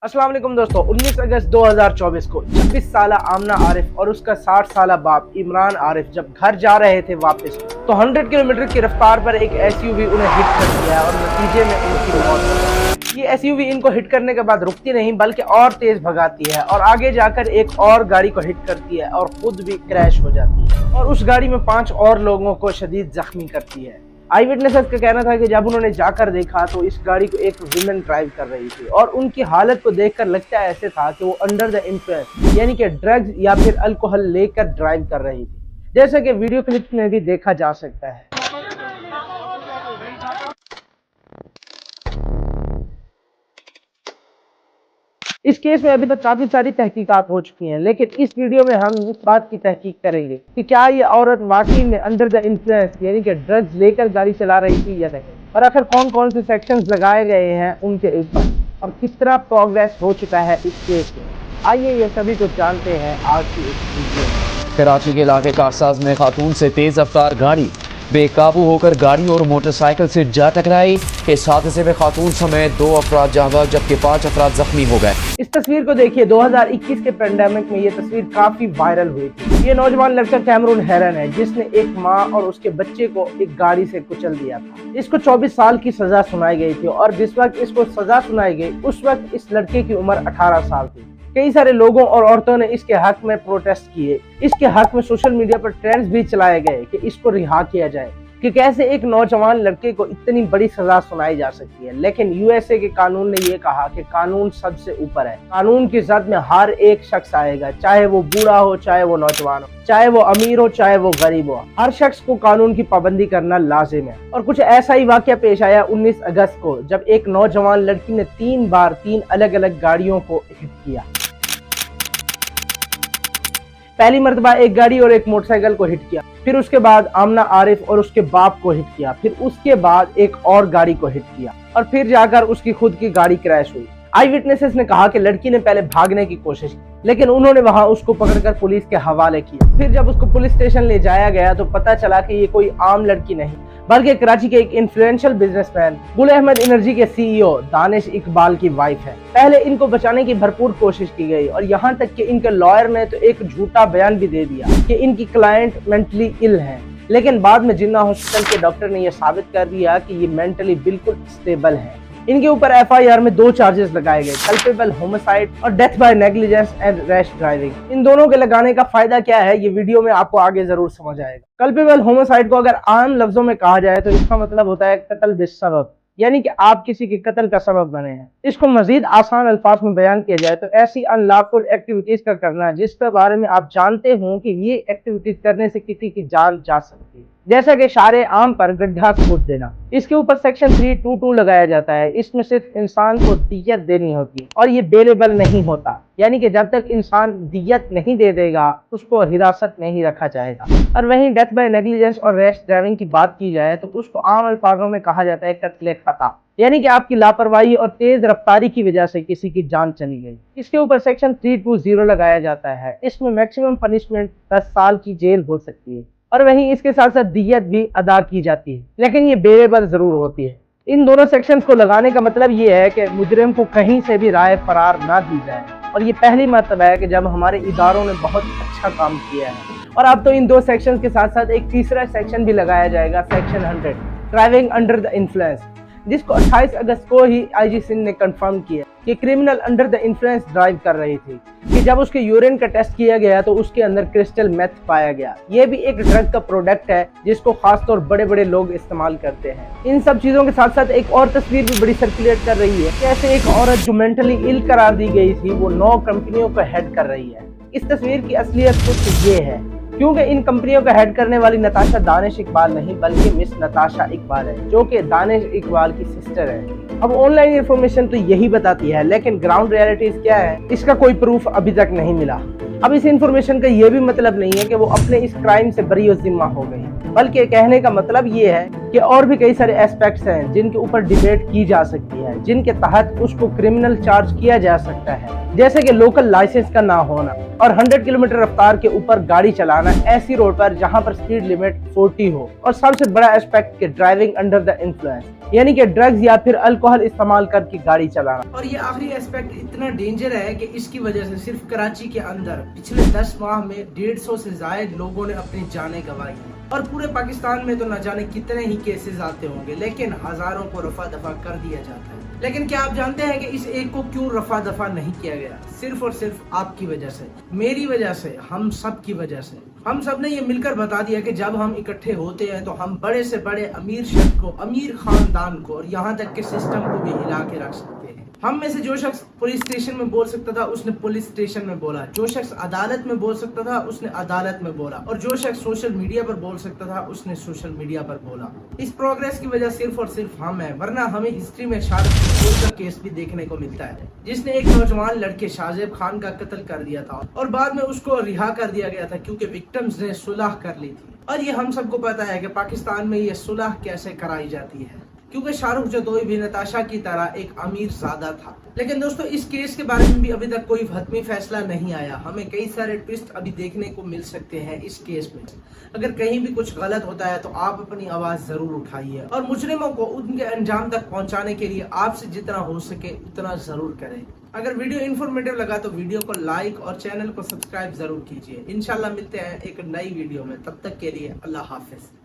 अस्सलाम वालेकुम दोस्तों, 19 अगस्त 2024 को 26 साल आमना आरिफ और उसका 60 साल बाप इमरान आरिफ जब घर जा रहे थे वापस, तो 100 किलोमीटर की रफ्तार पर एक एसयूवी उन्हें हिट कर दिया और नतीजे में उनकी मौत हो गई। ये एसयूवी इनको हिट करने के बाद रुकती नहीं बल्कि और तेज भगाती है और आगे जाकर एक और गाड़ी को हिट करती है और खुद भी क्रैश हो जाती है और उस गाड़ी में 5 और लोगों को शदीद जख्मी करती है। आई विटनेसेस का कहना था कि जब उन्होंने जाकर देखा तो इस गाड़ी को एक विमेन ड्राइव कर रही थी और उनकी हालत को देखकर लगता ऐसे था कि वो अंडर द इन्फ्लुएंस यानी कि ड्रग्स या फिर अल्कोहल लेकर ड्राइव कर रही थी, जैसा कि वीडियो क्लिप में भी देखा जा सकता है। इस केस में अभी तक काफी सारी तहकीकात हो चुकी हैं, लेकिन इस वीडियो में हम इस बात की तहकीक करेंगे कि क्या ये औरत वाकई में अंडर द इन्फ्लुएंस यानी कि ड्रग्स लेकर गाड़ी चला रही थी या नहीं, और आखिर कौन कौन से सेक्शंस लगाए गए हैं उनके ऊपर और किस तरह प्रोग्रेस हो चुका है इस केस में। आइए ये सभी कुछ जानते हैं आज की इस वीडियो में। कराची के इलाके कारसाज में खातून से तेज रफ्तार गाड़ी बेकाबू होकर गाड़ी और मोटरसाइकिल से जा टकराई। इस हादसे में खातून समेत 2 अफराद जाँ बहक जबकि 5 अफराद जख्मी हो गए। इस तस्वीर को देखिए, 2021 के पेंडेमिक में ये तस्वीर काफी वायरल हुई थी। ये नौजवान लड़का कैमरून हेरन है जिसने एक माँ और उसके बच्चे को एक गाड़ी से कुचल दिया था। इसको 24 साल की सजा सुनाई गई थी और जिस वक्त इसको सजा सुनाई गई उस वक्त इस लड़के की उम्र 18 साल थी। कई सारे लोगों और औरतों ने इसके हक में प्रोटेस्ट किए। इसके हक में सोशल मीडिया पर ट्रेंड्स भी चलाए गए कि इसको रिहा किया जाए, कि कैसे एक नौजवान लड़के को इतनी बड़ी सजा सुनाई जा सकती है। लेकिन यूएसए के कानून ने ये कहा कि कानून सबसे ऊपर है, कानून की जद में हर एक शख्स आएगा, चाहे वो बूढ़ा हो, चाहे वो नौजवान हो, चाहे वो अमीर हो, चाहे वो गरीब हो। हर शख्स को कानून की पाबंदी करना लाजिम है। और कुछ ऐसा ही वाकया पेश आया 19 अगस्त को, जब एक नौजवान लड़की ने 3 बार 3 अलग अलग गाड़ियों को हिट किया। पहली मर्तबा एक गाड़ी और एक मोटरसाइकिल को हिट किया, फिर उसके बाद आमना आरिफ और उसके बाप को हिट किया, फिर उसके बाद एक और गाड़ी को हिट किया और फिर जाकर उसकी खुद की गाड़ी क्रैश हुई। आई विटनेसेस ने कहा कि लड़की ने पहले भागने की कोशिश की, लेकिन उन्होंने वहां उसको पकड़कर पुलिस के हवाले किया। फिर जब उसको पुलिस स्टेशन ले जाया गया तो पता चला कि ये कोई आम लड़की नहीं बल्कि कराची के एक influential businessman Gul Ahmed energy के सीईओ दानिश इकबाल की वाइफ है। पहले इनको बचाने की भरपूर कोशिश की गई और यहाँ तक कि इनके लॉयर ने तो एक झूठा बयान भी दे दिया कि इनकी क्लाइंट मेंटली इल है, लेकिन बाद में जिन्ना हॉस्पिटल के डॉक्टर ने यह साबित कर दिया कि ये मेंटली बिल्कुल स्टेबल है। इनके ऊपर एफआईआर में 2 चार्जेस लगाए गए, कल्पेबल होमिसाइड और death by negligence and rash driving. इन दोनों के लगाने का फायदा क्या है ये वीडियो में आपको आगे जरूर समझ आएगा। कल्पेबल होमिसाइड को अगर आम लफ्जों में कहा जाए तो इसका मतलब होता है कत्ल बिस्सबब, यानी कि आप किसी के कत्ल का सबब बने हैं। इसको मजीद आसान अल्फाज में बयान किया जाए तो ऐसी अनलॉफुल एक्टिविटीज का करना जिसके बारे में आप जानते हो कि ये एक्टिविटीज करने से किसी की जान जा सकती है, जैसा कि शारे आम पर गड्ढा खोद देना। इसके ऊपर सेक्शन 322 लगाया जाता है। इसमें सिर्फ इंसान को दियत देनी होती है और ये बेलेबल नहीं होता, यानी कि जब तक इंसान दियत नहीं दे देगा उसको हिरासत में ही रखा जाएगा। और वहीं डेथ बाय नेग्लिजेंस और रैश ड्राइविंग की बात की जाए तो उसको आम अल्फाजों में कहा जाता है कत्ल खता, यानी कि आपकी लापरवाही और तेज रफ्तारी की वजह से किसी की जान चली गई। इसके ऊपर सेक्शन 320 लगाया जाता है। इसमें मैक्सिमम पनिशमेंट 10 साल की जेल हो सकती है और वहीं इसके साथ साथ दियत भी अदा की जाती है, लेकिन ये बेलेबल जरूर होती है। इन दोनों सेक्शंस को लगाने का मतलब ये है कि मुजरिम को कहीं से भी राय फरार ना दी जाए और ये पहली मर्तबा है कि जब हमारे इदारों ने बहुत अच्छा काम किया है। और अब तो इन 2 सेक्शंस के साथ साथ एक तीसरा सेक्शन भी लगाया जाएगा, section 100 driving under the influence, जिसको 28 अगस्त को ही आईजी सिंध ने कंफर्म किया कि criminal under the influence drive कर रही थी। कि जब उसके यूरिन का टेस्ट किया गया तो उसके अंदर क्रिस्टल मेथ पाया गया। ये भी एक ड्रग का प्रोडक्ट है जिसको खासतौर बड़े बड़े लोग इस्तेमाल करते हैं। इन सब चीजों के साथ साथ एक और तस्वीर भी बड़ी सर्कुलेट कर रही है, कैसे एक औरत जो मेंटली इल करार दी गई थी वो 9 कंपनियों को हेड कर रही है। इस तस्वीर की असलियत कुछ ये है, क्योंकि इन कंपनियों का हेड करने वाली नताशा दानिश इकबाल नहीं बल्कि मिस नताशा इकबाल है, जो कि दानिश इकबाल की सिस्टर है। अब ऑनलाइन इंफॉर्मेशन तो यही बताती है, लेकिन ग्राउंड रियलिटीज क्या है इसका कोई प्रूफ अभी तक नहीं मिला। अब इस इंफॉर्मेशन का ये भी मतलब नहीं है कि वो अपने इस क्राइम से बरी जिम्मा हो गई, बल्कि कहने का मतलब ये है कि और भी कई सारे एस्पेक्ट्स हैं जिनके ऊपर डिबेट की जा सकती है, जिनके तहत उसको क्रिमिनल चार्ज किया जा सकता है, जैसे कि लोकल लाइसेंस का ना होना और 100 किलोमीटर रफ्तार के ऊपर गाड़ी चलाना ऐसी रोड पर जहां पर स्पीड लिमिट 40 हो, और सबसे बड़ा एस्पेक्ट के ड्राइविंग अंडर द इन्फ्लुएंस। यानी कि ड्रग्स या फिर अल्कोहल इस्तेमाल करके गाड़ी चलाना। और ये आखिरी एस्पेक्ट इतना डेंजर है कि इसकी वजह से सिर्फ कराची के अंदर पिछले 10 माह में 150 से ज्यादा लोगों ने अपनी जानें गंवाई और पूरे पाकिस्तान में तो न जाने कितने ही केसेस आते होंगे, लेकिन हजारों को रफा दफा कर दिया जाता है। लेकिन क्या आप जानते हैं कि इस एक को क्यों रफा दफा नहीं किया गया? सिर्फ और सिर्फ आपकी वजह से, मेरी वजह से, हम सब की वजह से। हम सब ने ये मिलकर बता दिया कि जब हम इकट्ठे होते हैं तो हम बड़े से बड़े अमीर शख्स को, अमीर खानदान को और यहाँ तक के सिस्टम को भी हिला के रख सकते हैं। हम में से जो शख्स पुलिस स्टेशन में बोल सकता था उसने पुलिस स्टेशन में बोला, जो शख्स अदालत में बोल सकता था उसने अदालत में बोला, और जो शख्स सोशल मीडिया पर बोल सकता था उसने सोशल मीडिया पर बोला। इस प्रोग्रेस की वजह सिर्फ और सिर्फ हम हैं, वरना हमें हिस्ट्री में शाहरुख का केस भी देखने को मिलता है, जिसने एक नौजवान लड़के शाहजेब खान का कत्ल कर दिया था और बाद में उसको रिहा कर दिया गया था क्योंकि विक्टिम्स ने सुलह कर ली थी। और ये हम सबको पता है कि पाकिस्तान में ये सुलह कैसे कराई जाती है, क्योंकि शाहरुख जदोई भी नताशा की तरह एक अमीर ज़ादा था। लेकिन दोस्तों इस केस के बारे में भी अभी तक कोई हतमी फैसला नहीं आया। हमें कई सारे ट्विस्ट अभी देखने को मिल सकते हैं इस केस में। अगर कहीं भी कुछ गलत होता है तो आप अपनी आवाज़ ज़रूर उठाइए और मुजरिमों को उनके अंजाम तक पहुंचाने के लिए आपसे जितना हो सके उतना ज़रूर करें। अगर वीडियो इन्फॉर्मेटिव लगा तो वीडियो को लाइक और चैनल को सब्सक्राइब ज़रूर कीजिए। इंशाल्लाह मिलते हैं एक नई वीडियो में, तब तक के लिए अल्लाह हाफिज़।